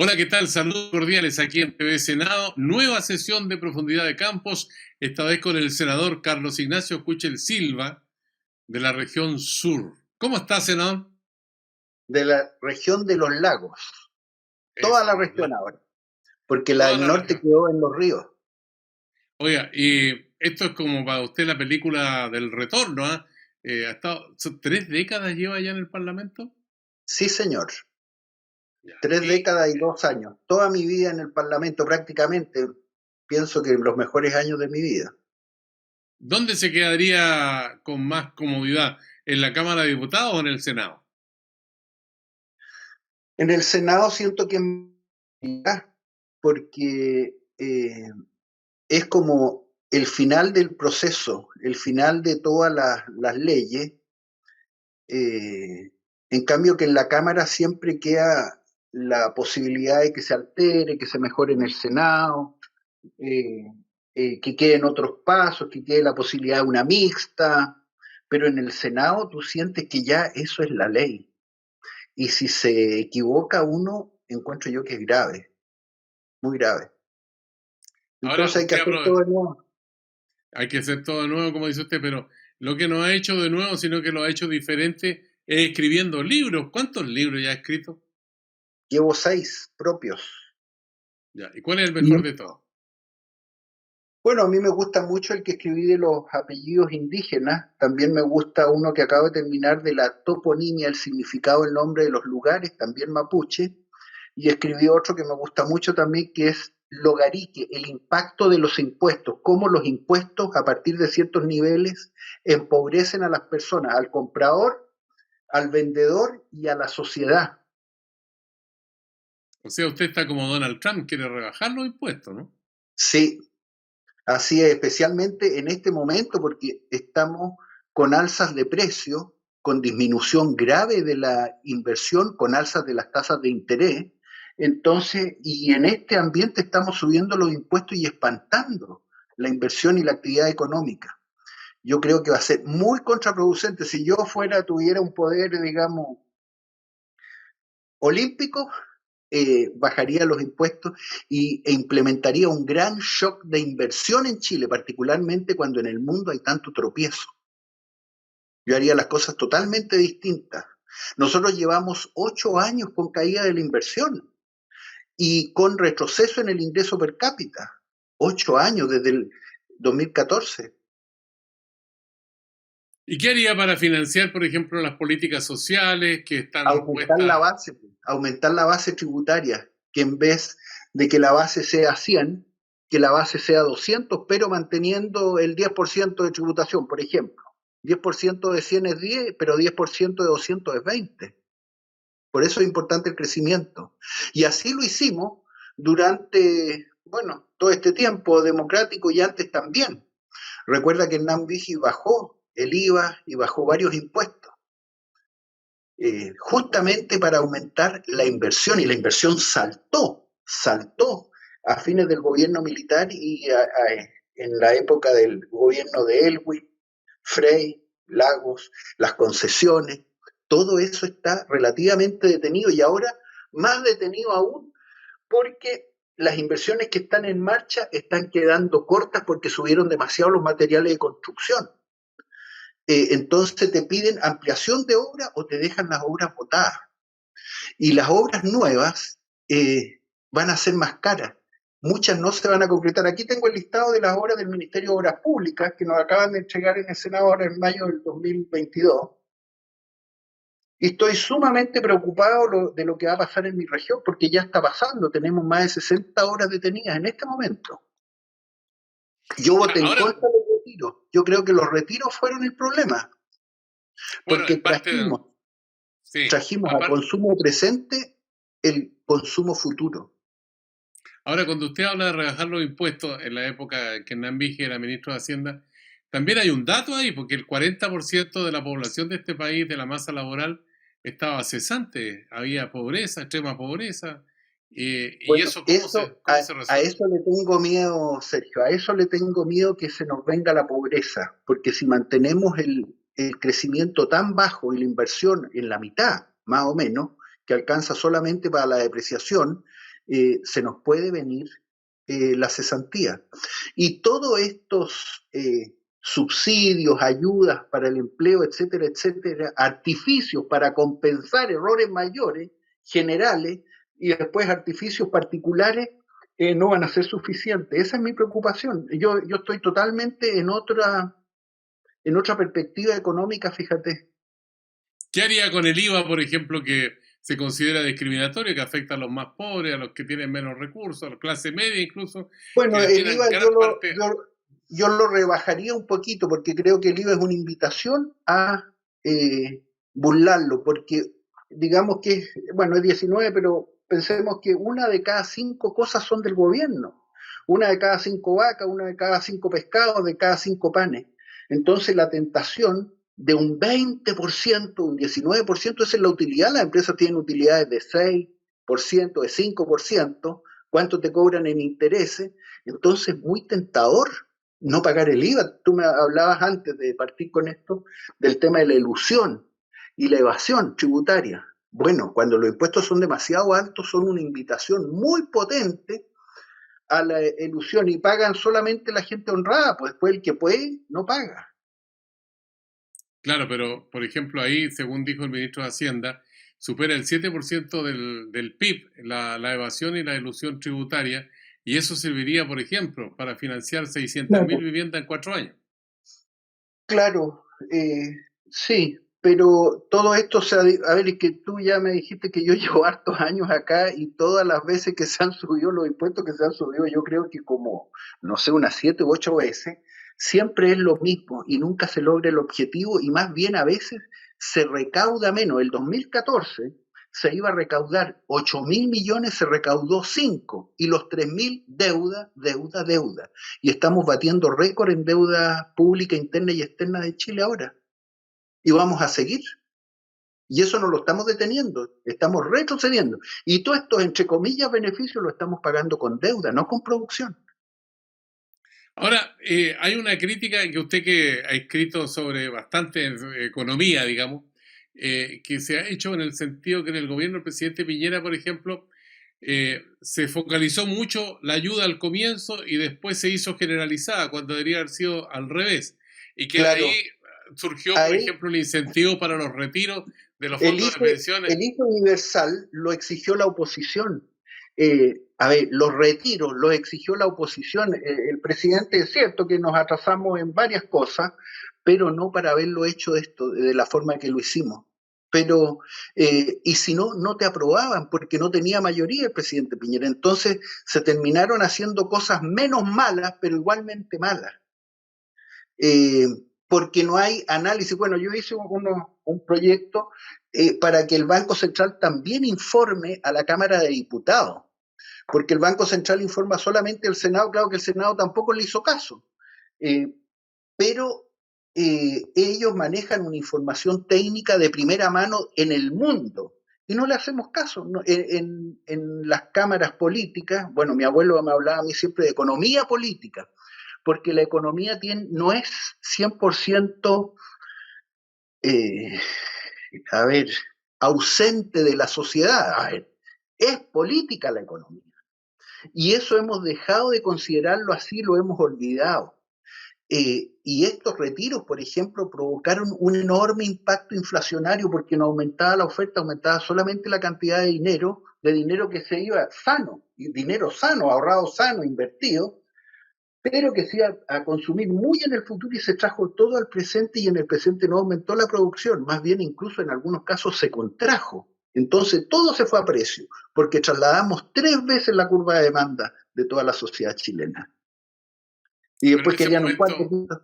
Hola, ¿qué tal? Saludos cordiales aquí en TV Senado. Nueva sesión de profundidad de campos, esta vez con el senador Carlos Ignacio Kuchel Silva, de la región sur. ¿Cómo está, senador? De la región de los lagos, toda Eso, la región ahora, porque la toda del la norte región. quedó en los ríos. Oiga, y esto es como para usted la película del retorno, ¿ah? ¿Son 3 décadas lleva ya en el Parlamento? Sí, señor, Ya. 3 décadas y 2 años, toda mi vida en el Parlamento prácticamente, pienso que los mejores años de mi vida. ¿Dónde se quedaría con más comodidad? ¿En la Cámara de Diputados o en el Senado? En el Senado siento que porque es como el final del proceso, el final de todas las leyes. En cambio que en la Cámara siempre queda la posibilidad de que se altere, que se mejore en el Senado, eh, que queden otros pasos, que quede la posibilidad de una mixta, pero en el Senado tú sientes que ya eso es la ley. Y si se equivoca uno, encuentro yo que es grave, muy grave. Ahora Entonces hay que usted hacer todo de nuevo. hay que hacer todo de nuevo, como dice usted, pero lo que no ha hecho de nuevo, sino que lo ha hecho diferente, es escribiendo libros. ¿Cuántos libros ya ha escrito? Llevo 6 propios. Ya. ¿Y cuál es el Y mejor de todos? bueno, a mí me gusta mucho el que escribí de los apellidos indígenas. También me gusta uno que acabo de terminar de la toponimia, el significado, el nombre de los lugares, también mapuche. Y escribí otro que me gusta mucho también, que es Logarique, el impacto de los impuestos, cómo los impuestos a partir de ciertos niveles empobrecen a las personas, al comprador, al vendedor y a la sociedad. O sea, usted está como Donald Trump, quiere rebajar los impuestos, ¿no? Sí, así es, especialmente en este momento porque estamos con alzas de precio, con disminución grave de la inversión, con alzas de las tasas de interés. Entonces, y en este ambiente estamos subiendo los impuestos y espantando la inversión y la actividad económica. Yo creo que va a ser muy contraproducente. Si yo tuviera un poder, digamos, olímpico, bajaría los impuestos e implementaría un gran shock de inversión en Chile, particularmente cuando en el mundo hay tanto tropiezo. Yo haría las cosas totalmente distintas. Nosotros llevamos 8 años con caída de la inversión y con retroceso en el ingreso per cápita. 8 años desde el 2014. ¿Y qué haría para financiar, por ejemplo, las políticas sociales que están Aumentar la puestas? base, aumentar la base tributaria, que en vez de que la base sea 100, que la base sea 200, pero manteniendo el 10% de tributación, por ejemplo. 10% de 100 es 10, pero 10% de 200 es 20. Por eso es importante el crecimiento. Y así lo hicimos durante, bueno, todo este tiempo democrático y antes también. Recuerda que Hernán Vigi bajó el IVA y bajó varios impuestos justamente para aumentar la inversión, y la inversión saltó a fines del gobierno militar y en la época del gobierno de Elwin, Frey, Lagos, las concesiones, todo eso está relativamente detenido y ahora más detenido aún porque las inversiones que están en marcha están quedando cortas porque subieron demasiado los materiales de construcción. Entonces te piden ampliación de obra o te dejan las obras botadas. Y las obras nuevas van a ser más caras. Muchas no se van a concretar. Aquí tengo el listado de las obras del Ministerio de Obras Públicas que nos acaban de entregar en el Senado ahora en mayo del 2022. Y estoy sumamente preocupado de lo que va a pasar en mi región porque ya está pasando. Tenemos más de 60 horas detenidas en este momento. Yo Ya, voté en ahora, contra de los retiros. Yo creo que los retiros fueron el problema bueno, porque en parte, sí, trajimos al aparte, consumo presente el consumo futuro. ahora cuando usted habla de rebajar los impuestos en la época que Hernán Vigi era ministro de Hacienda, también hay un dato ahí, porque el 40% de la población de este país, de la masa laboral, estaba cesante, había pobreza, extrema pobreza, y Bueno, eso eso, cómo se a resuelve. eso le tengo miedo, Sergio, a eso le tengo miedo que se nos venga la pobreza, porque si mantenemos el crecimiento tan bajo y la inversión en la mitad, más o menos, que alcanza solamente para la depreciación, se nos puede venir la cesantía. Y todos estos subsidios, ayudas para el empleo, etcétera, etcétera, artificios para compensar errores mayores, generales, y después artificios particulares, no van a ser suficientes. Esa es mi preocupación. Yo estoy totalmente en otra perspectiva económica, fíjate. ¿Qué haría con el IVA, por ejemplo, que se considera discriminatorio, que afecta a los más pobres, a los que tienen menos recursos, a la clase media incluso, que Bueno, el destinan IVA gran parte... yo lo rebajaría un poquito porque creo que el IVA es una invitación a burlarlo, porque digamos que, bueno, es 19, pero pensemos que una de cada 5 cosas son del gobierno. Una de cada 5 vacas, una de cada 5 pescados, de cada 5 panes. Entonces la tentación de un 20%, un 19%, esa es la utilidad. Las empresas tienen utilidades de 6%, de 5%. ¿Cuánto te cobran en intereses? Entonces, muy tentador no pagar el IVA. Tú me hablabas antes de partir con esto del tema de la ilusión y la evasión tributaria. Bueno, cuando los impuestos son demasiado altos, son una invitación muy potente a la ilusión y pagan solamente la gente honrada, pues después el que puede no paga. Claro, pero por ejemplo ahí, según dijo el ministro de Hacienda, supera el 7% del PIB la evasión y la elusión tributaria, y eso serviría, por ejemplo, para financiar 600.000 Claro, viviendas en 4 años. claro, sí, pero todo esto, o sea, a ver, es que tú ya me dijiste que yo llevo hartos años acá y todas las veces que se han subido los impuestos que se han subido, yo creo que como, no sé, unas 7 u 8 veces, siempre es lo mismo y nunca se logra el objetivo y más bien a veces se recauda menos. El 2014 se iba a recaudar 8.000 millones, se recaudó 5 y los 3.000 deuda, deuda, deuda. Y estamos batiendo récord en deuda pública interna y externa de Chile ahora. Y vamos a seguir. Y eso no lo estamos deteniendo, estamos retrocediendo. Y todo esto, entre comillas, beneficios lo estamos pagando con deuda, no con producción. Ahora, hay una crítica que usted que ha escrito sobre bastante economía, digamos, que se ha hecho en el sentido que en el gobierno del presidente Piñera, por ejemplo, se focalizó mucho la ayuda al comienzo y después se hizo generalizada, cuando debería haber sido al revés. Y que de ahí Claro, surgió, por ahí ejemplo, el incentivo para los retiros de los el fondos de IFE, pensiones. el IFE universal lo exigió la oposición. A ver, los retiros los exigió la oposición. El presidente es cierto que nos atrasamos en varias cosas, pero no para haberlo hecho esto de la forma que lo hicimos. Pero, y si no, no te aprobaban porque no tenía mayoría el presidente Piñera. Entonces se terminaron haciendo cosas menos malas, pero igualmente malas. eh, porque no hay análisis. Bueno, yo hice un proyecto para que el Banco Central también informe a la Cámara de Diputados, porque el Banco Central informa solamente al Senado, claro que el Senado tampoco le hizo caso, eh, pero ellos manejan una información técnica de primera mano en el mundo. Y no le hacemos caso. ¿No? En las cámaras políticas, bueno, mi abuelo me hablaba a mí siempre de economía política, porque la economía no es 100%, eh, a ver, ausente de la sociedad. A ver, es política la economía. Y eso hemos dejado de considerarlo así, lo hemos olvidado. Y estos retiros, por ejemplo, provocaron un enorme impacto inflacionario porque no aumentaba la oferta, aumentaba solamente la cantidad de dinero que se iba sano, dinero sano, ahorrado sano, invertido, pero que se iba a consumir muy en el futuro y se trajo todo al presente y en el presente no aumentó la producción, más bien incluso en algunos casos se contrajo. Entonces todo se fue a precio, porque trasladamos 3 veces la curva de demanda de toda la sociedad chilena. Y Pero después querían un cuarto punto.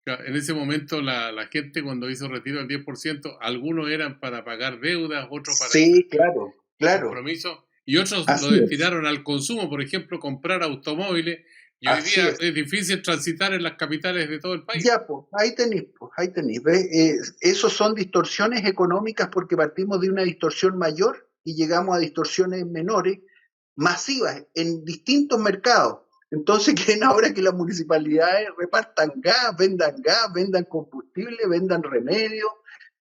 en ese momento la gente cuando hizo retiro del 10%, algunos eran para pagar deudas, otros para Sí, claro, claro, compromisos, y otros lo así es, destinaron al consumo, por ejemplo, comprar automóviles, y hoy así día es. es difícil transitar en las capitales de todo el país. Ya, pues, ahí tenéis, ¿ves? Esos son distorsiones económicas porque partimos de una distorsión mayor y llegamos a distorsiones menores, masivas, en distintos mercados. Entonces quieren ahora que las municipalidades repartan gas, vendan combustible, vendan remedios,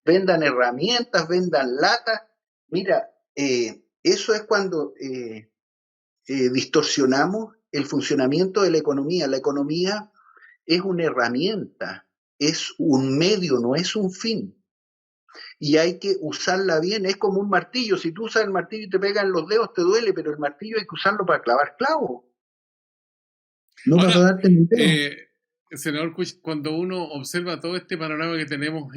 vendan herramientas, vendan latas. Mira, eso es cuando distorsionamos el funcionamiento de la economía. La economía es una herramienta, es un medio, no es un fin. Y hay que usarla bien, es como un martillo. Si tú usas el martillo y te pegan los dedos, te duele, pero el martillo hay que usarlo para clavar clavos, no para Ahora, darte el dedo. eh, senador Kuch, cuando uno observa todo este panorama que tenemos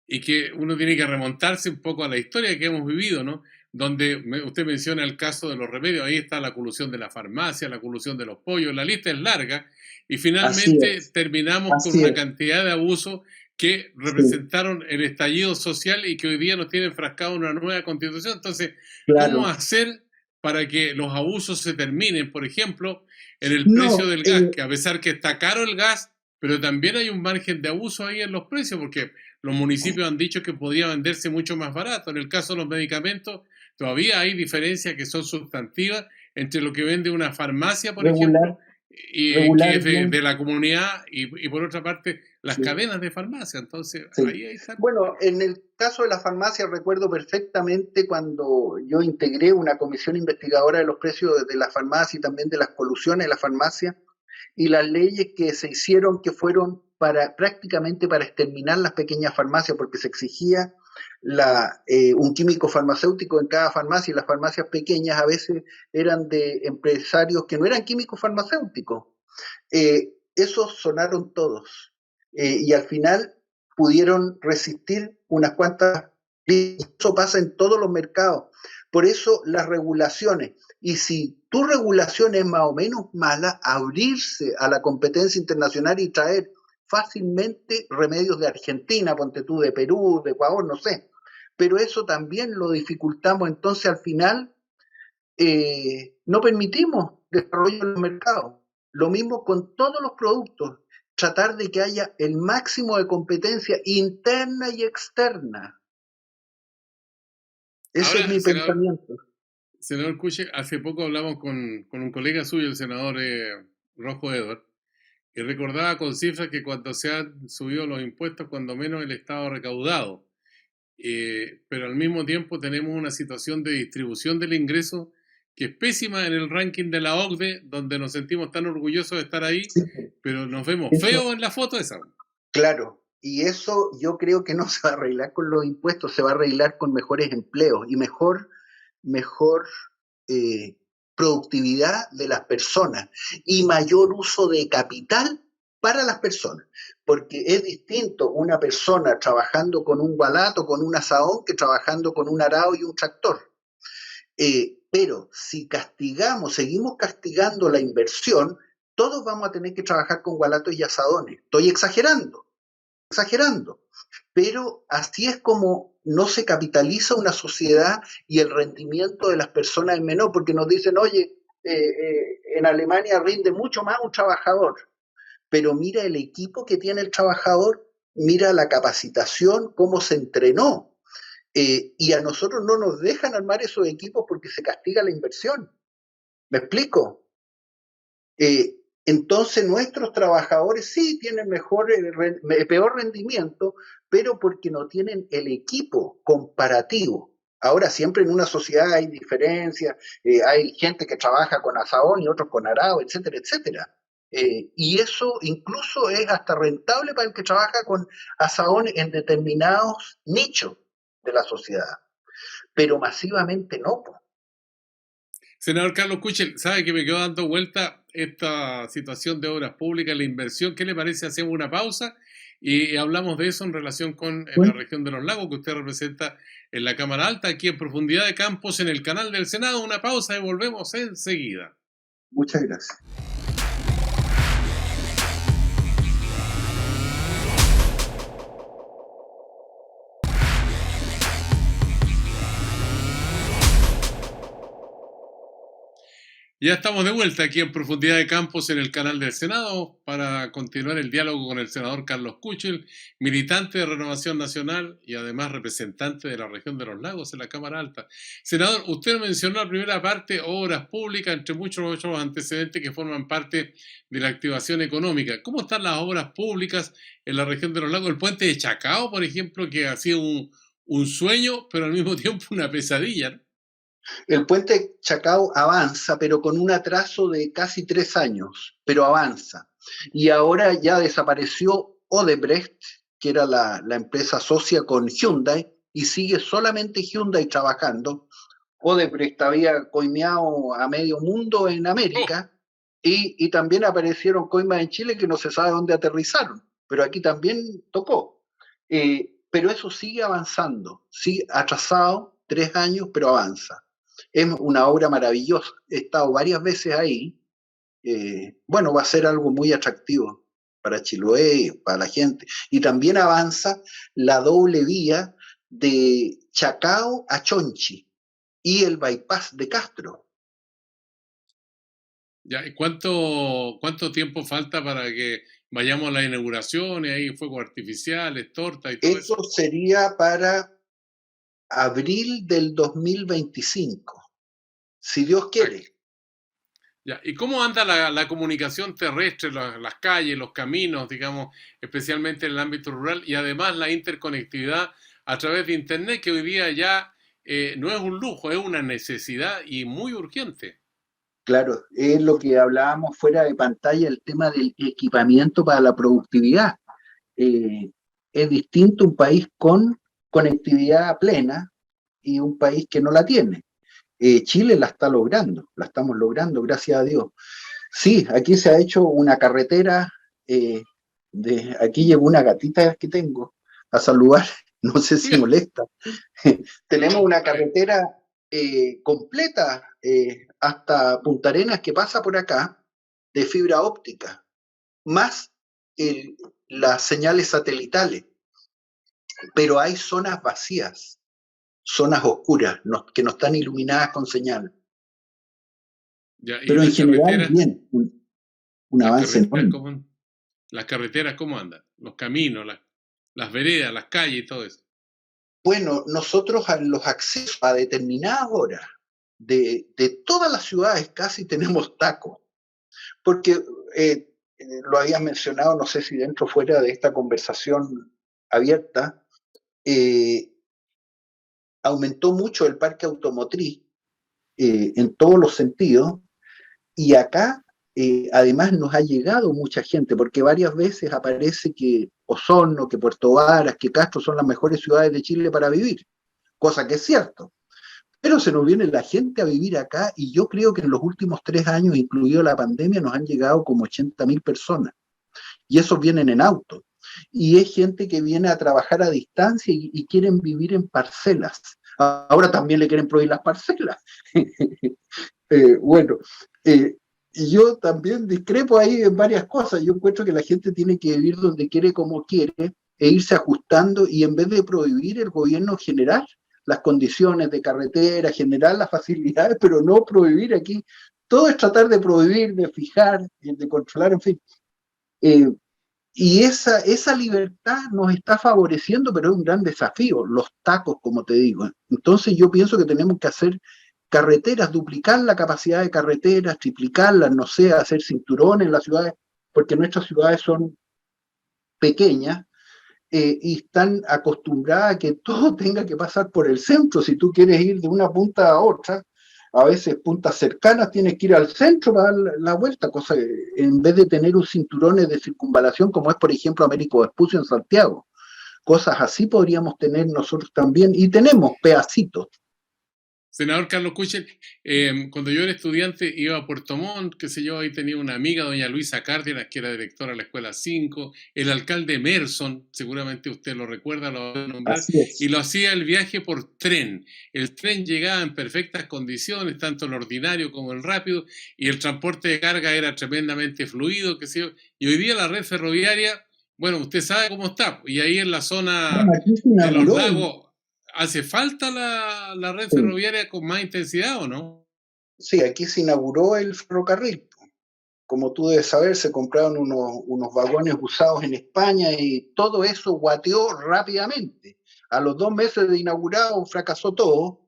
y que uno tiene que remontarse un poco a la historia que hemos vivido, ¿no? Donde usted menciona el caso de los remedios, ahí está la colusión de la farmacia, la colusión de los pollos, la lista es larga, y Así finalmente es, terminamos con así una es. cantidad de abusos que Sí, representaron el estallido social y que hoy día nos tiene enfrascado en una nueva constitución. Entonces, ¿cómo claro. hacer para que los abusos se terminen? Por ejemplo, en el precio No, del gas, que a pesar que está caro el gas, pero también hay un margen de abuso ahí en los precios, porque los municipios han dicho que podría venderse mucho más barato. En el caso de los medicamentos, todavía hay diferencias que son sustantivas entre lo que vende una farmacia, por ejemplo, regular, y que regular es bien. de la comunidad, y por otra parte, las Sí. cadenas de farmacia. Entonces, Sí. ahí están. Bueno, en el caso de la farmacia recuerdo perfectamente cuando yo integré una comisión investigadora de los precios de la farmacia y también de las colusiones de la farmacia y las leyes que se hicieron que fueron para prácticamente para exterminar las pequeñas farmacias porque se exigía un químico farmacéutico en cada farmacia y las farmacias pequeñas a veces eran de empresarios que no eran químicos farmacéuticos. Esos sonaron todos y al final pudieron resistir unas cuantas. Eso pasa en todos los mercados. Por eso las regulaciones. Y si tu regulación es más o menos mala, abrirse a la competencia internacional y traer fácilmente remedios de Argentina, ponte tú, de Perú, de Ecuador, no sé. Pero eso también lo dificultamos. Entonces al final no permitimos desarrollo en los mercados. Lo mismo con todos los productos, tratar de que haya el máximo de competencia interna y externa. Ese es Ahora, mi pensamiento. senador Kuchek, hace poco hablamos con un colega suyo, el senador Rojo Edward, y recordaba con cifras que cuando se han subido los impuestos, cuando menos el Estado ha recaudado. Pero al mismo tiempo tenemos una situación de distribución del ingreso que es pésima en el ranking de la OCDE, donde nos sentimos tan orgullosos de estar ahí, Sí, pero nos vemos eso, feos en la foto esa. claro. Y eso yo creo que no se va a arreglar con los impuestos, se va a arreglar con mejores empleos y mejor eh, productividad de las personas y mayor uso de capital para las personas. Porque es distinto una persona trabajando con un balato, con un asadón, que trabajando con un arado y un tractor. Pero si castigamos, seguimos castigando la inversión, todos vamos a tener que trabajar con gualatos y asadones. Estoy exagerando, pero así es como no se capitaliza una sociedad y el rendimiento de las personas es menor, porque nos dicen, oye, en Alemania rinde mucho más un trabajador, pero mira el equipo que tiene el trabajador, mira la capacitación, cómo se entrenó, y a nosotros no nos dejan armar esos equipos porque se castiga la inversión. ¿Me explico? Entonces nuestros trabajadores sí tienen peor rendimiento, pero porque no tienen el equipo comparativo. Ahora siempre en una sociedad hay diferencias, hay gente que trabaja con asadón y otros con arado, etcétera, etcétera. Y eso incluso es hasta rentable para el que trabaja con asadón en determinados nichos de la sociedad, pero masivamente no. Senador Carlos Kuchel, sabe que me quedó dando vuelta esta situación de obras públicas, la inversión. ¿Qué le parece? Hacemos una pausa y hablamos de eso en relación con la Bueno, región de los lagos que usted representa en la Cámara Alta, aquí en Profundidad de Campos, en el canal del Senado. Una pausa y volvemos enseguida. muchas gracias. Ya estamos de vuelta aquí en Profundidad de Campos en el canal del Senado para continuar el diálogo con el senador Carlos Kuchel, militante de Renovación Nacional y además representante de la región de los lagos en la Cámara Alta. Senador, usted mencionó la primera parte, obras públicas, entre muchos otros antecedentes que forman parte de la activación económica. ¿Cómo están las obras públicas en la región de los lagos? El puente de Chacao, por ejemplo, que ha sido un sueño, pero al mismo tiempo una pesadilla, ¿no? El puente Chacao avanza, pero con un atraso de casi 3 años, pero avanza. Y ahora ya desapareció Odebrecht, que era la empresa socia con Hyundai, y sigue solamente Hyundai trabajando. Odebrecht había coimeado a medio mundo en Oh, América y también aparecieron coimas en Chile que no se sabe dónde aterrizaron, pero aquí también tocó. Pero eso sigue avanzando, sigue atrasado 3 años, pero avanza. Es una obra maravillosa, he estado varias veces ahí. Bueno, va a ser algo muy atractivo para Chiloé, para la gente. Y también avanza la doble vía de Chacao a Chonchi y el bypass de Castro. ya, ¿y cuánto tiempo falta para que vayamos a la inauguración y ahí fuegos artificiales, torta y todo eso? Eso sería para abril del 2025, si Dios Ah, quiere. ya. ¿Y cómo anda la comunicación terrestre, las calles, los caminos, digamos, especialmente en el ámbito rural y además la interconectividad a través de Internet, que hoy día ya no es un lujo, es una necesidad y muy urgente? Claro, es lo que hablábamos fuera de pantalla, el tema del equipamiento para la productividad. Eh, es distinto un país con conectividad plena y un país que no la tiene. Chile la está logrando, la estamos logrando, gracias a Dios. Sí, aquí se ha hecho una carretera, aquí llegó una gatita que tengo a saludar, no sé si molesta. Tenemos No, una está bien. carretera completa hasta Punta Arenas que pasa por acá de fibra óptica, más el, las señales satelitales, pero hay zonas vacías, zonas oscuras que no están iluminadas con señal. Ya, ¿y Pero en general, bien, un las avance carreteras enorme. cómo, las carreteras cómo andan? Los caminos, las veredas, las calles y todo eso. Bueno, nosotros a los accesos a determinadas horas de todas las ciudades casi tenemos tacos, porque lo habías mencionado, no sé si dentro o fuera de esta conversación abierta, eh, aumentó mucho el parque automotriz en todos los sentidos y acá además nos ha llegado mucha gente, porque varias veces aparece que Osorno, que Puerto Varas, que Castro son las mejores ciudades de Chile para vivir, cosa que es cierto. Pero se nos viene la gente a vivir acá y yo creo que en los últimos 3 años, incluido la pandemia, nos han llegado como 80.000 personas y esos vienen en auto. Y es gente que viene a trabajar a distancia y quieren vivir en parcelas. Ahora también le quieren prohibir las parcelas. Bueno, yo también discrepo ahí en varias cosas. Yo encuentro que la gente tiene que vivir donde quiere, como quiere, e irse ajustando y en vez de prohibir el gobierno general las condiciones de carretera, generar las facilidades, pero no prohibir aquí. Todo es tratar de prohibir, de fijar, de controlar, en fin. Eh, y esa libertad nos está favoreciendo, pero es un gran desafío, los tacos, como te digo. Entonces yo pienso que tenemos que hacer carreteras, duplicar la capacidad de carreteras, triplicarlas, no sé, hacer cinturones en las ciudades, porque nuestras ciudades son pequeñas y están acostumbradas a que todo tenga que pasar por el centro. Si tú quieres ir de una punta a otra, a veces puntas cercanas tienes que ir al centro para dar la vuelta, cosa que, en vez de tener un cinturón de circunvalación como es por ejemplo Américo Vespucio en Santiago. Cosas así podríamos tener nosotros también y tenemos pedacitos. Senador Carlos Kuchel, cuando yo era estudiante iba a Puerto Montt, qué sé yo, ahí tenía una amiga, doña Luisa Cárdenas, que era directora de la Escuela 5, el alcalde Emerson, seguramente usted lo recuerda, lo va a nombrar, Así y es. lo hacía el viaje por tren. El tren llegaba en perfectas condiciones, tanto el ordinario como el rápido, y el transporte de carga era tremendamente fluido, qué sé yo, y hoy día la red ferroviaria, bueno, usted sabe cómo está, y ahí en la Bueno, zona aquí se de los inauguró lagos, ¿hace falta la red sí, ferroviaria con más intensidad o no? sí, aquí se inauguró el ferrocarril. Como tú debes saber, se compraron unos vagones usados en España y todo eso guateó rápidamente. A los 2 meses de inaugurado fracasó todo.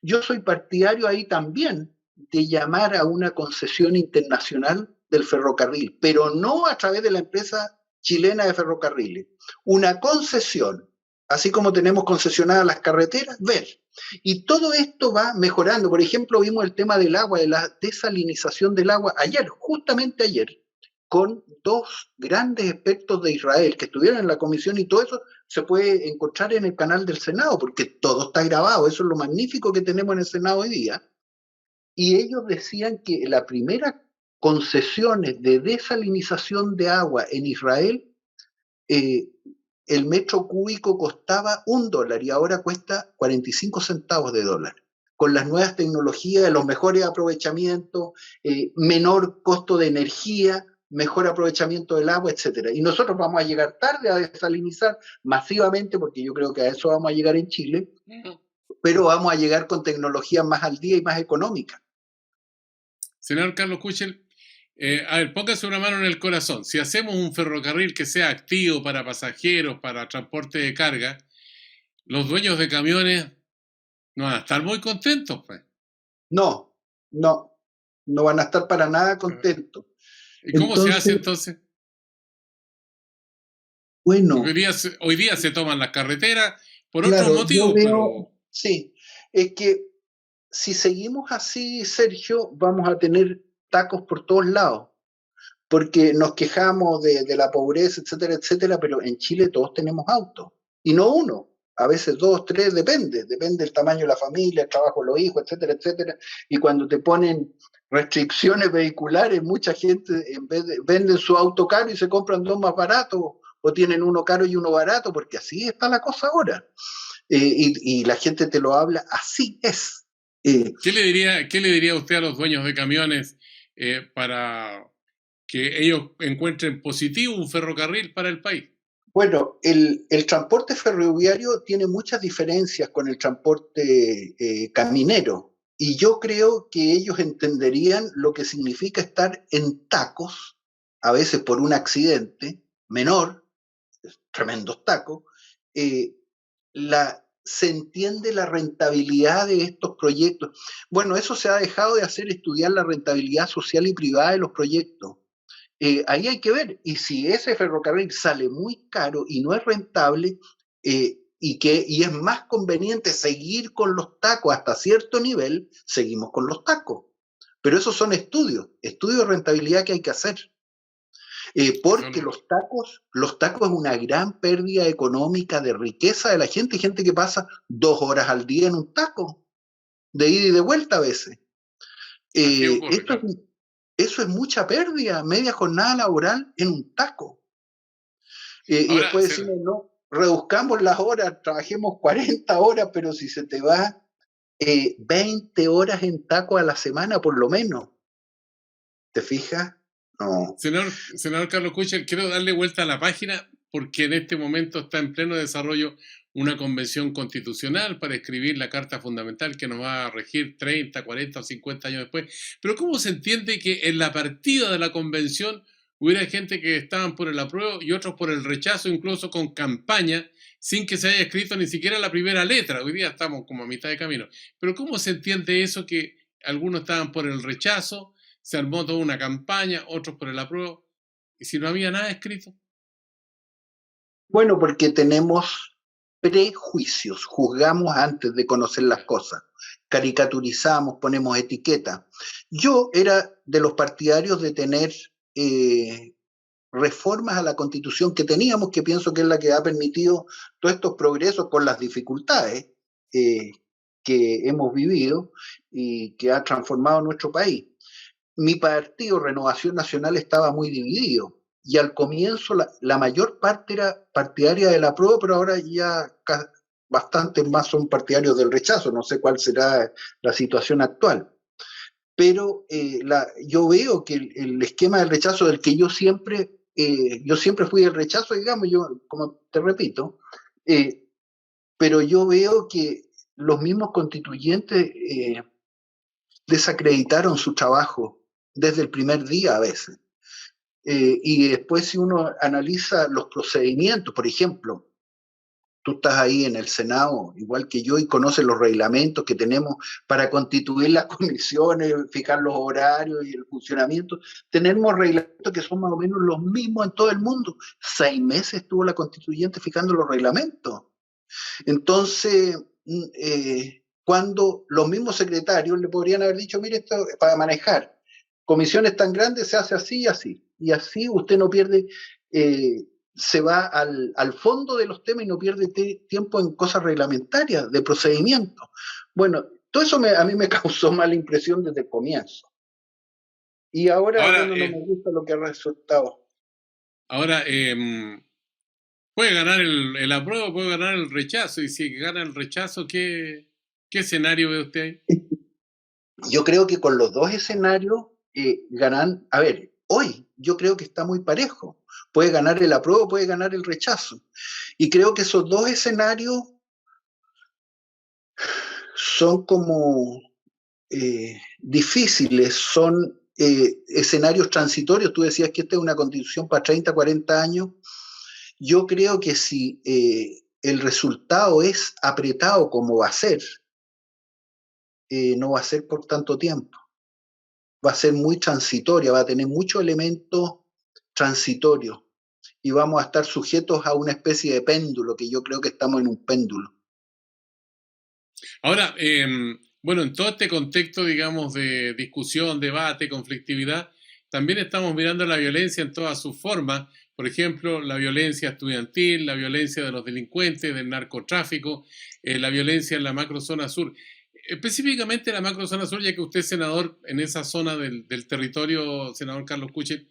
Yo soy partidario ahí también de llamar a una concesión internacional del ferrocarril, pero no a través de la empresa chilena de ferrocarriles. Una concesión. así como tenemos concesionadas las carreteras, ver. Y todo esto va mejorando. Por ejemplo, vimos el tema del agua, de la desalinización del agua ayer, justamente ayer, con dos grandes expertos de Israel que estuvieron en la comisión, y todo eso se puede encontrar en el canal del Senado, porque todo está grabado. Eso es lo magnífico que tenemos en el Senado hoy día. Y ellos decían que la primera concesiones de desalinización de agua en Israel, eh, el metro cúbico costaba $1 y ahora cuesta 45 centavos de dólar. Con las nuevas tecnologías, los mejores aprovechamientos, menor costo de energía, mejor aprovechamiento del agua, etcétera. Y nosotros vamos a llegar tarde a desalinizar masivamente, porque yo creo que a eso vamos a llegar en Chile, pero vamos a llegar con tecnologías más al día y más económicas. Señor Carlos Kuchel, a ver, póngase una mano en el corazón. Si hacemos un ferrocarril que sea activo para pasajeros, para transporte de carga, los dueños de camiones no van a estar muy contentos, pues. No, no, no van a estar para nada contentos. ¿Y cómo se hace Entonces, entonces? Porque bueno, hoy día se toman las carreteras por otros claro, yo motivos, veo, pero sí, es que si seguimos así, Sergio, vamos a tener tacos por todos lados, porque nos quejamos de la pobreza, etcétera, etcétera, pero en Chile todos tenemos autos, y no uno, a veces dos, tres, depende del tamaño de la familia, el trabajo de los hijos, etcétera, etcétera, y cuando te ponen restricciones vehiculares, mucha gente en vez de venden su auto caro y se compran dos más baratos, o tienen uno caro y uno barato, porque así está la cosa ahora. Y la gente te lo habla, así es. Eh, qué le diría usted a los dueños de camiones para que ellos encuentren positivo un ferrocarril para el país? bueno, el transporte ferroviario tiene muchas diferencias con el transporte caminero, y yo creo que ellos entenderían lo que significa estar en tacos, a veces por un accidente menor, tremendos tacos. eh, se entiende la rentabilidad de estos proyectos. Bueno, eso se ha dejado de hacer, estudiar la rentabilidad social y privada de los proyectos. Ahí hay que ver, y si ese ferrocarril sale muy caro y no es rentable, y es más conveniente seguir con los tacos hasta cierto nivel, seguimos con los tacos. Pero esos son estudios de rentabilidad que hay que hacer. Porque Son, los tacos es una gran pérdida económica de riqueza de la gente, y gente que pasa 2 horas al día en un taco, de ida y de vuelta a veces. así Eh, ocurre, esto claro. es, eso es mucha pérdida, media jornada laboral en un taco. Y Ahora, después decimos, no, reduzcamos las horas, trabajemos 40 horas, pero si se te va 20 horas en taco a la semana por lo menos, ¿te fijas? No. senador Carlos Kuchel, quiero darle vuelta a la página porque en este momento está en pleno desarrollo una convención constitucional para escribir la Carta Fundamental que nos va a regir 30, 40 o 50 años después. Pero ¿cómo se entiende que en la partida de la convención hubiera gente que estaban por el apruebo y otros por el rechazo, incluso con campaña, sin que se haya escrito ni siquiera la primera letra? Hoy día estamos como a mitad de camino. Pero ¿cómo se entiende eso que algunos estaban por el rechazo? Se armó toda una campaña, otros por el apruebo, y si no había nada escrito. Bueno, porque tenemos prejuicios, juzgamos antes de conocer las cosas, caricaturizamos, ponemos etiqueta. Yo era de los partidarios de tener eh, reformas a la Constitución que teníamos, que pienso que es la que ha permitido todos estos progresos con las dificultades eh, que hemos vivido y que ha transformado nuestro país. Mi partido, Renovación Nacional, estaba muy dividido, y al comienzo la mayor parte era partidaria del apruebo, pero ahora ya bastantes más son partidarios del rechazo. No sé cuál será la situación actual. Pero yo veo que el esquema del rechazo, del que yo siempre fui del rechazo, digamos, yo, como te repito, pero yo veo que los mismos constituyentes desacreditaron su trabajo desde el primer día a veces. Y después, si uno analiza los procedimientos, por ejemplo, tú estás ahí en el Senado, igual que yo, y conoces los reglamentos que tenemos para constituir las comisiones, fijar los horarios y el funcionamiento. Tenemos reglamentos que son más o menos los mismos en todo el mundo. 6 meses estuvo la constituyente fijando los reglamentos. Entonces, cuando los mismos secretarios le podrían haber dicho, mire, esto para manejar comisiones tan grandes se hace así y así, y así usted no pierde, se va al fondo de los temas y no pierde tiempo en cosas reglamentarias, de procedimiento. Bueno, todo eso a mí me causó mala impresión desde el comienzo. Y ahora, Ahora, bueno, no me gusta lo que ha resultado. ahora puede ganar el apruebo, puede ganar el rechazo, y si gana el rechazo, ¿qué escenario ve usted ahí? Yo creo que con los dos escenarios ganan, a ver, hoy yo creo que está muy parejo. Puede ganar el apruebo, puede ganar el rechazo. Y creo que esos dos escenarios son como difíciles, son escenarios transitorios. Tú decías que esta es una constitución para 30, 40 años. Yo creo que si el resultado es apretado como va a ser, no va a ser por tanto tiempo. Va a ser muy transitoria, va a tener muchos elementos transitorios y vamos a estar sujetos a una especie de péndulo, que yo creo que estamos en un péndulo. Ahora, bueno, en todo este contexto, digamos, de discusión, debate, conflictividad, también estamos mirando la violencia en todas sus formas. Por ejemplo, la violencia estudiantil, la violencia de los delincuentes, del narcotráfico, la violencia en la macrozona sur. Específicamente la macrozona sur, ya que usted es senador en esa zona del territorio, senador Carlos Kuchen,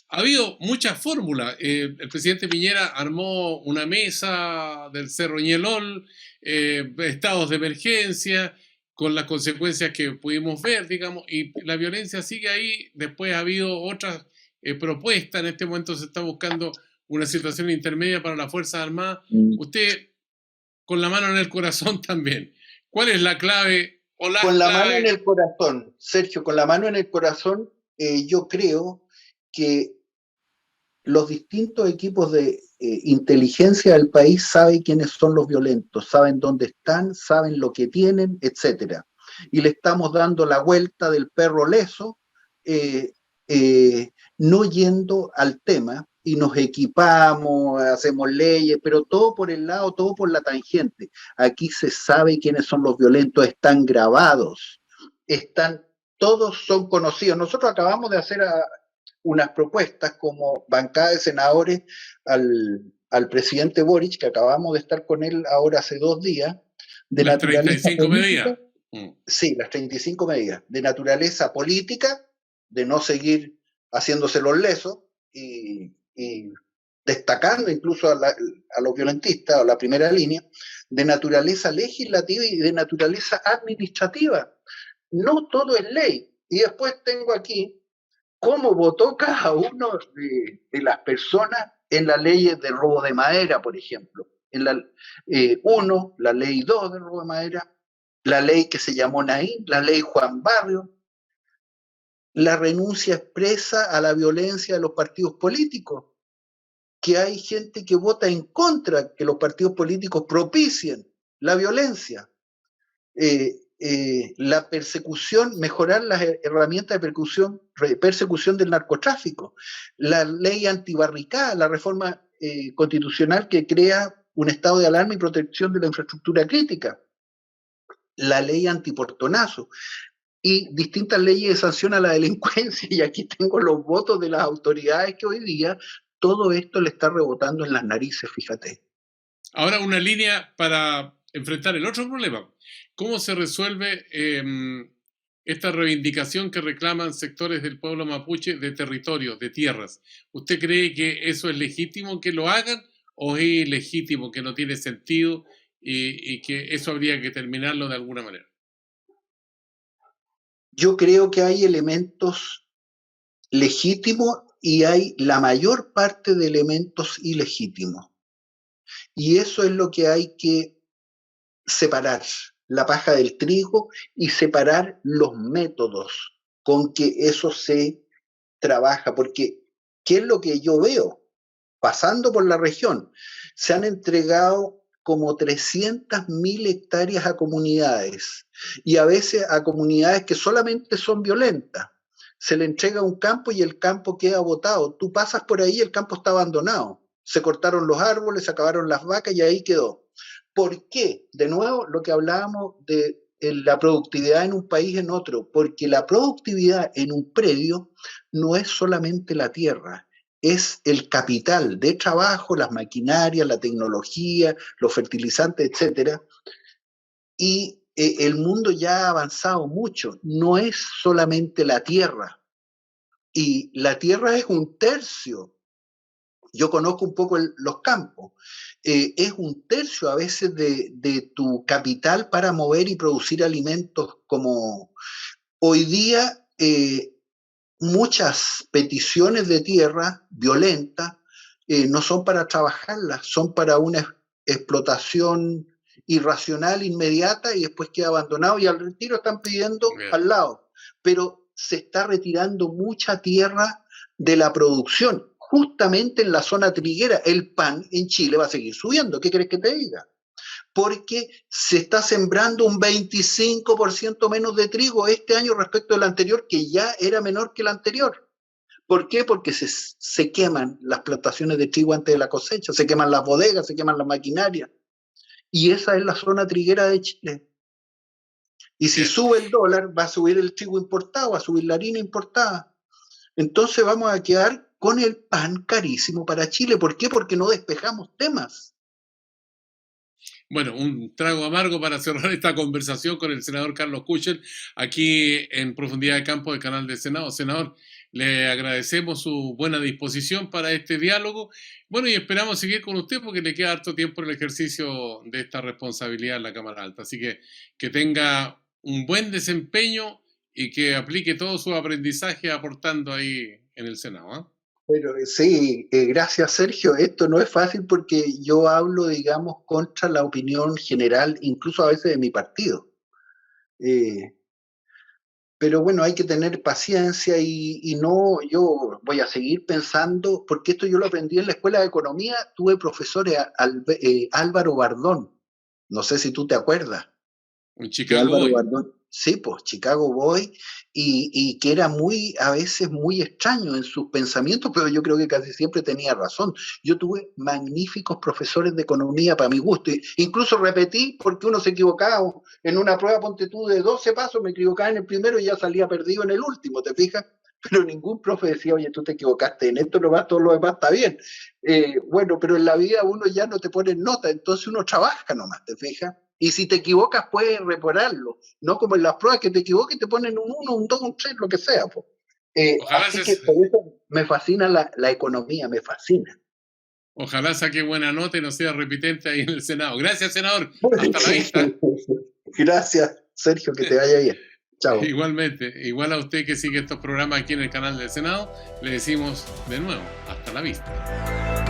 ha habido muchas fórmulas. El presidente Piñera armó una mesa del Cerro Ñelol, estados de emergencia, con las consecuencias que pudimos ver, digamos, y la violencia sigue ahí. Después ha habido otras propuestas. En este momento se está buscando una situación intermedia para las Fuerzas Armadas. Usted, con la mano en el corazón también, ¿cuál es la clave o las Con la mano en claves? el corazón, Sergio, con la mano en el corazón, yo creo que los distintos equipos de inteligencia del país saben quiénes son los violentos, saben dónde están, saben lo que tienen, etcétera. Y le estamos dando la vuelta del perro leso, eh, no yendo al tema, y nos equipamos, hacemos leyes, pero todo por el lado, todo por la tangente. Aquí se sabe quiénes son los violentos, están grabados, están, todos son conocidos. Nosotros acabamos de hacer unas propuestas como bancada de senadores al presidente Boric, que acabamos de estar con él ahora hace 2 días, de Las naturaleza 35 política. medidas. Sí, las 35 medidas de naturaleza política, de no seguir haciéndose los lesos y destacando incluso a los violentistas, a la primera línea, de naturaleza legislativa y de naturaleza administrativa. No todo es ley. Y después tengo aquí cómo votó cada uno de las personas en la ley de robo de madera, por ejemplo. En la la ley 2 de robo de madera, la ley que se llamó Naín, la ley Juan Barrio, la renuncia expresa a la violencia de los partidos políticos, que hay gente que vota en contra que los partidos políticos propicien la violencia. La persecución, mejorar las herramientas de persecución del narcotráfico, la ley antibarricada, la reforma constitucional que crea un estado de alarma y protección de la infraestructura crítica, la ley antiportonazo y distintas leyes de sanción a la delincuencia. Y aquí tengo los votos de las autoridades que hoy día todo esto le está rebotando en las narices, fíjate. Ahora una línea para enfrentar el otro problema. ¿Cómo se resuelve esta reivindicación que reclaman sectores del pueblo mapuche de territorios, de tierras? ¿Usted cree que eso es legítimo que lo hagan o es ilegítimo, que no tiene sentido y que eso habría que terminarlo de alguna manera? Yo creo que hay elementos legítimos y hay la mayor parte de elementos ilegítimos. Y eso es lo que hay que separar, la paja del trigo, y separar los métodos con que eso se trabaja. Porque, ¿qué es lo que yo veo? Pasando por la región, se han entregado como 300.000 hectáreas a comunidades, y a veces a comunidades que solamente son violentas. Se le entrega un campo y el campo queda botado. Tú pasas por ahí y el campo está abandonado. Se cortaron los árboles, se acabaron las vacas y ahí quedó. ¿Por qué? De nuevo, lo que hablábamos de la productividad en un país en otro, porque la productividad en un predio no es solamente la tierra, es el capital de trabajo, las maquinarias, la tecnología, los fertilizantes, etcétera. Y el mundo ya ha avanzado mucho, no es solamente la tierra, y la tierra es un tercio. Yo conozco un poco los campos. Es un tercio a veces de tu capital para mover y producir alimentos, como hoy día muchas peticiones de tierra violentas no son para trabajarlas, son para una explotación irracional, inmediata, y después queda abandonado y al retiro están pidiendo Bien. al lado. Pero se está retirando mucha tierra de la producción. Justamente en la zona triguera, el pan en Chile va a seguir subiendo. ¿Qué crees que te diga? Porque se está sembrando un 25% menos de trigo este año respecto del anterior, que ya era menor que el anterior. ¿Por qué? Porque se queman las plantaciones de trigo antes de la cosecha, se queman las bodegas, se queman las maquinarias. Y esa es la zona triguera de Chile. Y si Bien. sube el dólar, va a subir el trigo importado, va a subir la harina importada. Entonces vamos a quedar con el pan carísimo para Chile. ¿Por qué? Porque no despejamos temas. Bueno, un trago amargo para cerrar esta conversación con el senador Carlos Kuchel, aquí en Profundidad de Campo del canal del Senado. Senador, le agradecemos su buena disposición para este diálogo. Bueno, y esperamos seguir con usted porque le queda harto tiempo en el ejercicio de esta responsabilidad en la Cámara Alta. Así que tenga un buen desempeño y que aplique todo su aprendizaje aportando ahí en el Senado, ¿eh? Pero sí, gracias Sergio. Esto no es fácil porque yo hablo, digamos, contra la opinión general, incluso a veces de mi partido. Eh, pero bueno, hay que tener paciencia y no, yo voy a seguir pensando, porque esto yo lo aprendí en la Escuela de Economía, tuve profesores, Álvaro Bardón, no sé si tú te acuerdas Un de Chicago Álvaro Boy. Bardón. Sí, pues Chicago Boy, y que era muy, a veces muy extraño en sus pensamientos, pero yo creo que casi siempre tenía razón. Yo tuve magníficos profesores de economía para mi gusto, incluso repetí porque uno se equivocaba en una prueba, ponte tú, de 12 pasos, me equivocaba en el primero y ya salía perdido en el último, ¿te fijas? Pero ningún profe decía, oye, tú te equivocaste en esto nomás, todo lo demás está bien. Bueno, pero en la vida uno ya no te pone nota, entonces uno trabaja nomás, ¿te fijas? Y si te equivocas, puedes repararlo. No como en las pruebas que te equivoques y te ponen un 1, un 2, un 3, lo que sea. Po. Ojalá Así que por eso me fascina la economía, me fascina. Ojalá saque buena nota y no sea repitente ahí en el Senado. Gracias, senador. Hasta la vista. Gracias, Sergio, que te vaya bien. Chao. Igualmente, igual a usted que sigue estos programas aquí en el canal del Senado, le decimos de nuevo, hasta la vista.